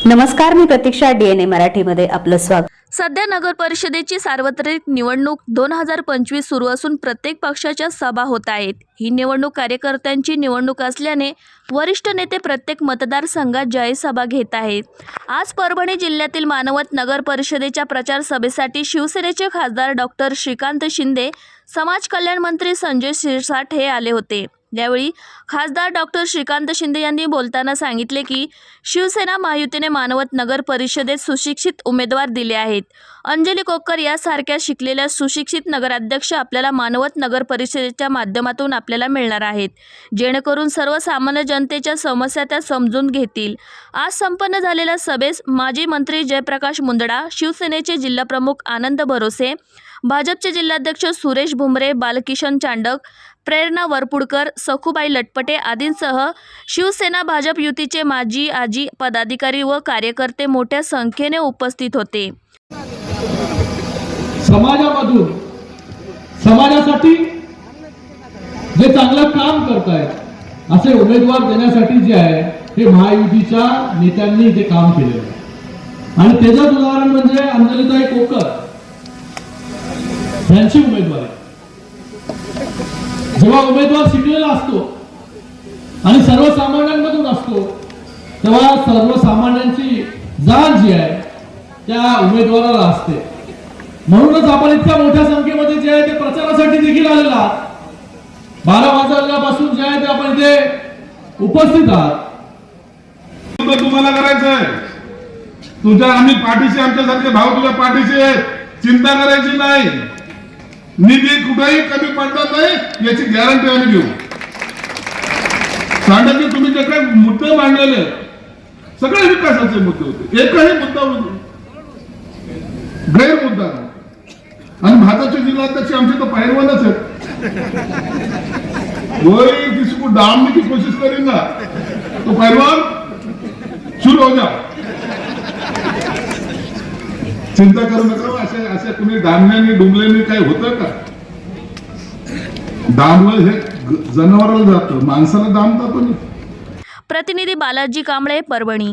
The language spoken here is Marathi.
नमस्कार, मी प्रतीक्षा, DNA मराठीमध्ये आपलं स्वागत। सध्या नगर परिषदेची सार्वत्रिक निवडणूक 2025 सुरू असून प्रत्येक पक्षाच्या सभा होत आहेत। ही निवडणूक कार्यकर्त्यांची निवडणूक असल्याने वरिष्ठ नेते प्रत्येक मतदारसंघात जाहीर सभा घेत आहेत। आज परभणी जिल्ह्यातील मानवत नगर परिषदेच्या प्रचार सभेसाठी शिवसेनेचे खासदार डॉक्टर श्रीकांत शिंदे, समाज कल्याण मंत्री संजय शिरसाट हे आले होते। यावेळी खासदार डॉक्टर श्रीकांत शिंदे यांनी बोलताना सांगितले की शिवसेना महायुतीने मानवत नगर परिषदेत सुशिक्षित उमेदवार दिले आहेत। अंजली कोक्कर यासारख्या शिकलेल्या सुशिक्षित नगराध्यक्ष आपल्याला मानवत नगर परिषदेच्या माध्यमातून आपल्याला मिळणार आहेत, जेणेकरून सर्वसामान्य जनतेच्या समस्या त्या समजून घेतील। आज संपन्न झालेल्या सभेस माजी मंत्री जयप्रकाश मुंदडा, शिवसेनेचे जिल्हाप्रमुख आनंद भरोसे, भाजपचे जिल्हाध्यक्ष सुरेश भुमरे, बालकिशन चांडक, प्रेरणा वरपुडकर, सखुबाई लटपटे आदींसह शिवसेना भाजप युतीचे माजी आजी पदाधिकारी व कार्यकर्ते मोठ्या संख्येने उपस्थित होते। समाजामधून समाजासाठी जे चांगलं काम करतायत असे उमेदवार देण्यासाठी जे आहे हे महायुतीच्या नेत्यांनी ते काम केले आणि त्याचं उदाहरण म्हणजे अंजलीताई कोक्कर यांची उमेदवारी। जेव्हा उमेदवार शिकलेला असतो आणि सर्वसामान्यांमधून असतो तेव्हा सर्वसामान्यांची जाण जी आहे त्या उमेदवाराला असते। म्हणूनच आपण इतक्या मोठ्या संख्येमध्ये जे आहे ते प्रचारासाठी देखील आलेला आहात। 12 वाजल्यापासून जे आहे ते आपण इथे उपस्थित आहात। तुम्हाला करायचं आहे तुझ्या आम्ही पाठीशी, आमच्यासारखे भाऊ तुझ्या पाठीशी आहेत, चिंता करायची नाही। निधी कुठेही कमी पडणार नाही याची गॅरंटी आम्ही घेऊ। सांगायचे तुम्ही जे काही मुद्दे मांडलेले सगळे विकासाचे मुद्दे होते, एकही मुद्दा गैर मुद्दा नाही। आणि भाजपचे जिल्हाध्यक्ष आमचे तो पैलवानच आहेत। वही किसी को डालने की कोशिश करेगा तो पहलवान शुरू हो जाओ। चिंता करू नका। अशा कुणी दामल्याने डुंबल्याने काही होतं का? दामलं हे जनावराला जातं, माणसाला दामता पण। प्रतिनिधी बालाजी कांबळे, परभणी।